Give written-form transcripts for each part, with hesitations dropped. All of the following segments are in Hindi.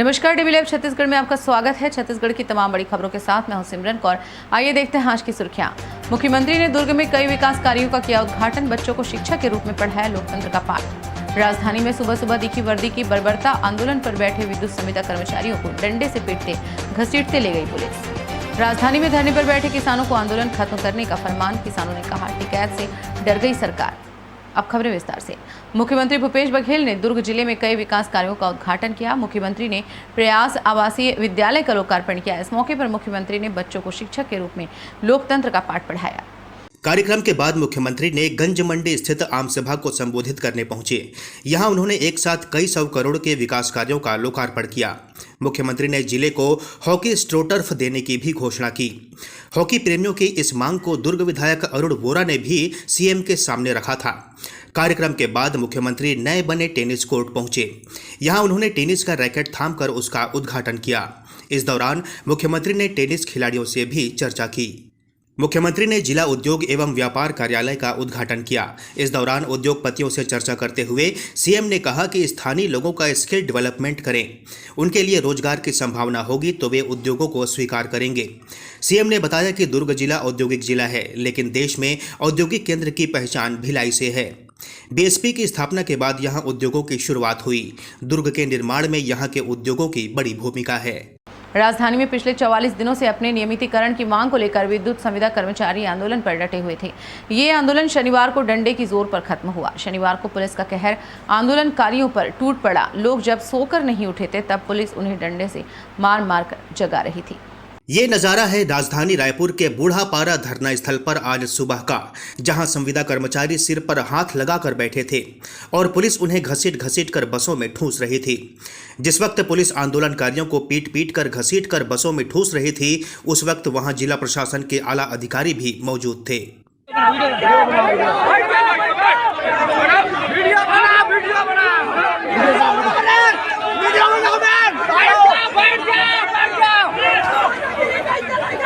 नमस्कार, डीवी लाइव छत्तीसगढ़ में आपका स्वागत है। छत्तीसगढ़ की तमाम बड़ी खबरों के साथ मैं हूं सिमरन कौर। आइए देखते हैं आज की सुर्खियां। मुख्यमंत्री ने दुर्ग में कई विकास कार्यों का किया उद्घाटन। बच्चों को शिक्षा के रूप में पढ़ाया लोकतंत्र का पाठ। राजधानी में सुबह सुबह दिखी वर्दी की बर्बरता। आंदोलन पर बैठे विद्युत संविदा कर्मचारियों को डंडे से पीटते घसीटते ले गई पुलिस। राजधानी में धरने पर बैठे किसानों को आंदोलन खत्म करने का फरमान। किसानों ने कहा, टिकैत से डर गई सरकार। अब खबरें विस्तार से। मुख्यमंत्री भूपेश बघेल ने दुर्ग जिले में कई विकास कार्यों का उद्घाटन किया। मुख्यमंत्री ने प्रयास आवासीय विद्यालय का लोकार्पण किया। इस मौके पर मुख्यमंत्री ने बच्चों को शिक्षक के रूप में लोकतंत्र का पाठ पढ़ाया। कार्यक्रम के बाद मुख्यमंत्री ने गंज मंडी स्थित आम सभा को संबोधित करने पहुंचे। यहां उन्होंने एक साथ कई सौ करोड़ के विकास कार्यों का लोकार्पण किया। मुख्यमंत्री ने जिले को हॉकी स्ट्रोटर्फ देने की भी घोषणा की। हॉकी प्रेमियों की इस मांग को दुर्ग विधायक अरुण वोरा ने भी सीएम के सामने रखा था। कार्यक्रम के बाद मुख्यमंत्री नए बने टेनिस कोर्ट पहुंचे। यहां उन्होंने टेनिस का रैकेट थामकर उसका उद्घाटन किया। इस दौरान मुख्यमंत्री ने टेनिस खिलाड़ियों से भी चर्चा की। मुख्यमंत्री ने जिला उद्योग एवं व्यापार कार्यालय का उद्घाटन किया। इस दौरान उद्योगपतियों से चर्चा करते हुए सीएम ने कहा कि स्थानीय लोगों का स्किल डेवलपमेंट करें। उनके लिए रोजगार की संभावना होगी तो वे उद्योगों को स्वीकार करेंगे। सीएम ने बताया कि दुर्ग जिला औद्योगिक जिला है, लेकिन देश में औद्योगिक केंद्र की पहचान भिलाई से है। बीएसपी की स्थापना के बाद यहां उद्योगों की शुरुआत हुई। दुर्ग के निर्माण में यहां के उद्योगों की बड़ी भूमिका है। राजधानी में पिछले 44 दिनों से अपने नियमितीकरण की मांग को लेकर विद्युत संविदा कर्मचारी आंदोलन पर डटे हुए थे। ये आंदोलन शनिवार को डंडे की जोर पर खत्म हुआ। शनिवार को पुलिस का कहर आंदोलनकारियों पर टूट पड़ा। लोग जब सोकर नहीं उठे थे तब पुलिस उन्हें डंडे से मार मार कर जगा रही थी। ये नज़ारा है राजधानी रायपुर के बूढ़ापारा धरना स्थल पर आज सुबह का, जहां संविदा कर्मचारी सिर पर हाथ लगाकर बैठे थे और पुलिस उन्हें घसीट घसीट कर बसों में ठूंस रही थी। जिस वक्त पुलिस आंदोलनकारियों को पीट पीट कर घसीट कर बसों में ठूंस रही थी, उस वक्त वहां जिला प्रशासन के आला अधिकारी भी मौजूद थे।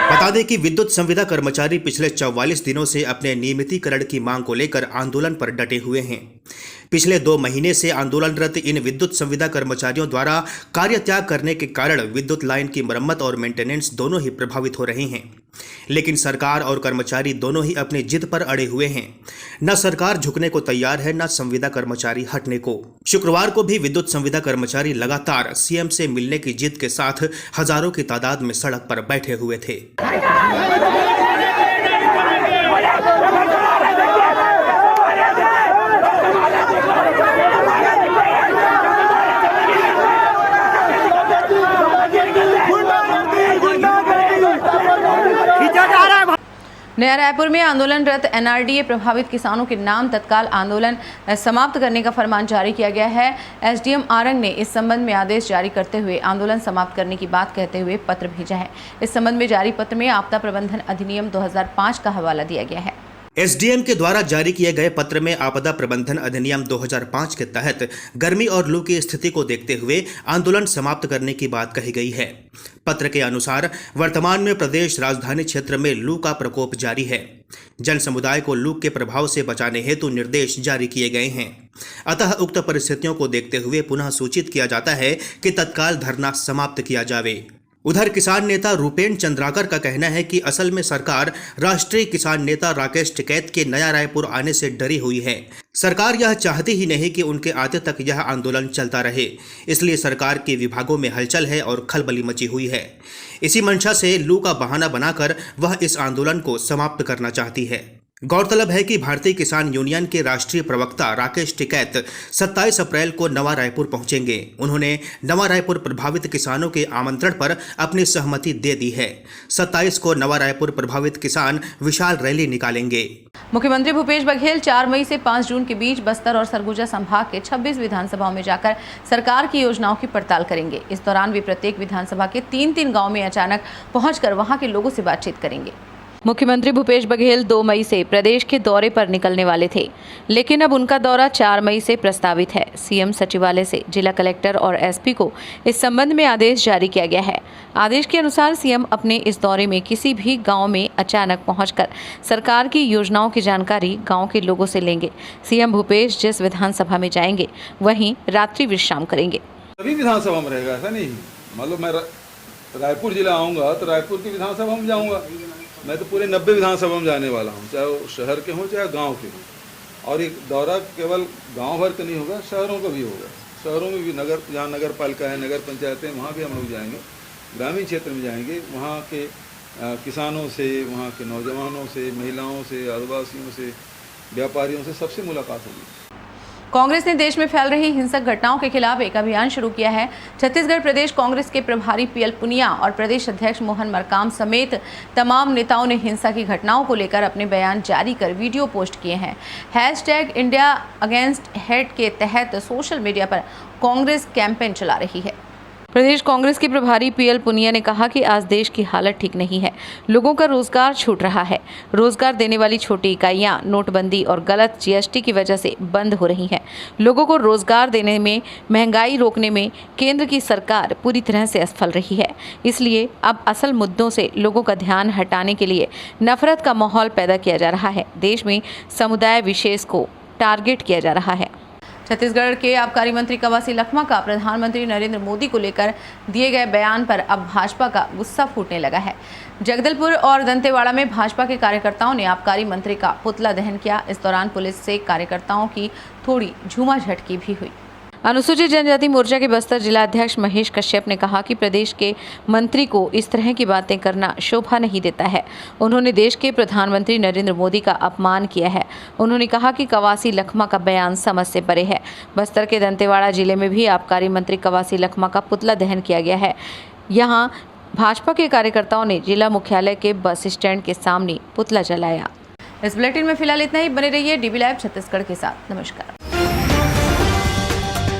बता दें कि विद्युत संविदा कर्मचारी पिछले 44 दिनों से अपने नियमितीकरण की मांग को लेकर आंदोलन पर डटे हुए हैं। पिछले 2 महीने से आंदोलनरत इन विद्युत संविदा कर्मचारियों द्वारा कार्य त्याग करने के कारण विद्युत लाइन की मरम्मत और मेंटेनेंस दोनों ही प्रभावित हो रहे हैं। लेकिन सरकार और कर्मचारी दोनों ही अपनी जिद पर अड़े हुए हैं। न सरकार झुकने को तैयार है, न संविदा कर्मचारी हटने को। शुक्रवार को भी विद्युत संविदा कर्मचारी लगातार सीएम से मिलने की जिद के साथ हजारों की तादाद में सड़क पर बैठे हुए थे। नया रायपुर में आंदोलनरत एनआरडीए प्रभावित किसानों के नाम तत्काल आंदोलन समाप्त करने का फरमान जारी किया गया है। एसडीएम आरंग ने इस संबंध में आदेश जारी करते हुए आंदोलन समाप्त करने की बात कहते हुए पत्र भेजा है। इस संबंध में जारी पत्र में आपदा प्रबंधन अधिनियम 2005 का हवाला दिया गया है। एसडीएम के द्वारा जारी किए गए पत्र में आपदा प्रबंधन अधिनियम 2005 के तहत गर्मी और लू की स्थिति को देखते हुए आंदोलन समाप्त करने की बात कही गई है। पत्र के अनुसार वर्तमान में प्रदेश राजधानी क्षेत्र में लू का प्रकोप जारी है। जन समुदाय को लू के प्रभाव से बचाने हेतु निर्देश जारी किए गए हैं। अतः उक्त परिस्थितियों को देखते हुए पुनः सूचित किया जाता है कि तत्काल धरना समाप्त किया जावे। उधर किसान नेता रूपेन चंद्राकर का कहना है कि असल में सरकार राष्ट्रीय किसान नेता राकेश टिकैत के नया रायपुर आने से डरी हुई है। सरकार यह चाहती ही नहीं कि उनके आते तक यह आंदोलन चलता रहे, इसलिए सरकार के विभागों में हलचल है और खलबली मची हुई है। इसी मंशा से लू का बहाना बनाकर वह इस आंदोलन को समाप्त करना चाहती है। गौरतलब है कि भारतीय किसान यूनियन के राष्ट्रीय प्रवक्ता राकेश टिकैत 27 अप्रैल को नवा रायपुर पहुंचेंगे। उन्होंने नवा रायपुर प्रभावित किसानों के आमंत्रण पर अपनी सहमति दे दी है। 27 को नवा रायपुर प्रभावित किसान विशाल रैली निकालेंगे। मुख्यमंत्री भूपेश बघेल 4 मई से 5 जून के बीच बस्तर और सरगुजा संभाग के 26 विधानसभाओं में जाकर सरकार की योजनाओं की पड़ताल करेंगे। इस दौरान वे प्रत्येक विधानसभा के 3-3 गाँव में अचानक पहुंचकर वहां के लोगों से बातचीत करेंगे। मुख्यमंत्री भूपेश बघेल 2 मई से प्रदेश के दौरे पर निकलने वाले थे, लेकिन अब उनका दौरा 4 मई से प्रस्तावित है। सीएम सचिवालय से जिला कलेक्टर और एसपी को इस संबंध में आदेश जारी किया गया है। आदेश के अनुसार सीएम अपने इस दौरे में किसी भी गांव में अचानक पहुंचकर सरकार की योजनाओं की जानकारी गांव के लोगों से लेंगे। सीएम भूपेश जिस विधानसभा में जाएंगे वहीं रात्रि विश्राम करेंगे। सभी विधानसभा में रहेगा, ऐसा नहीं। मान लो मैं रायपुर जिला आऊँगा तो रायपुर की विधानसभा में जाऊँगा। मैं तो पूरे 90 विधानसभा में जाने वाला हूँ, चाहे वो शहर के हों चाहे गांव के हों। और ये दौरा केवल गांव भर का नहीं होगा, शहरों का भी होगा। शहरों में भी जहाँ नगर पालिका है, नगर पंचायतें, वहाँ भी हम लोग जाएंगे। ग्रामीण क्षेत्र में जाएंगे, वहाँ के किसानों से, वहाँ के नौजवानों से, महिलाओं से, आदिवासियों से, व्यापारियों से, सबसे मुलाकात होगी। कांग्रेस ने देश में फैल रही हिंसक घटनाओं के खिलाफ एक अभियान शुरू किया है। छत्तीसगढ़ प्रदेश कांग्रेस के प्रभारी पीएल पुनिया और प्रदेश अध्यक्ष मोहन मरकाम समेत तमाम नेताओं ने हिंसा की घटनाओं को लेकर अपने बयान जारी कर वीडियो पोस्ट किए हैं। #इंडिया अगेंस्ट हेट के तहत सोशल मीडिया पर कांग्रेस कैंपेन चला रही है। प्रदेश कांग्रेस के प्रभारी पीएल पुनिया ने कहा कि आज देश की हालत ठीक नहीं है, लोगों का रोजगार छूट रहा है। रोजगार देने वाली छोटी इकाइयां नोटबंदी और गलत जीएसटी की वजह से बंद हो रही हैं। लोगों को रोजगार देने में, महंगाई रोकने में केंद्र की सरकार पूरी तरह से असफल रही है। इसलिए अब असल मुद्दों से लोगों का ध्यान हटाने के लिए नफरत का माहौल पैदा किया जा रहा है। देश में समुदाय विशेष को टारगेट किया जा रहा है। छत्तीसगढ़ के आबकारी मंत्री कवासी लखमा का प्रधानमंत्री नरेंद्र मोदी को लेकर दिए गए बयान पर अब भाजपा का गुस्सा फूटने लगा है। जगदलपुर और दंतेवाड़ा में भाजपा के कार्यकर्ताओं ने आबकारी मंत्री का पुतला दहन किया। इस दौरान पुलिस से कार्यकर्ताओं की थोड़ी झूमाझटकी भी हुई। अनुसूचित जनजाति मोर्चा के बस्तर जिला अध्यक्ष महेश कश्यप ने कहा कि प्रदेश के मंत्री को इस तरह की बातें करना शोभा नहीं देता है। उन्होंने देश के प्रधानमंत्री नरेंद्र मोदी का अपमान किया है। उन्होंने कहा कि कवासी लखमा का बयान समझ से परे है। बस्तर के दंतेवाड़ा जिले में भी आबकारी मंत्री कवासी लखमा का पुतला दहन किया गया है। यहाँ भाजपा के कार्यकर्ताओं ने जिला मुख्यालय के बस स्टैंड के सामने पुतला जलाया। इस बुलेटिन में फिलहाल इतना ही। बने रहिए DB लाइव छत्तीसगढ़ के साथ। नमस्कार।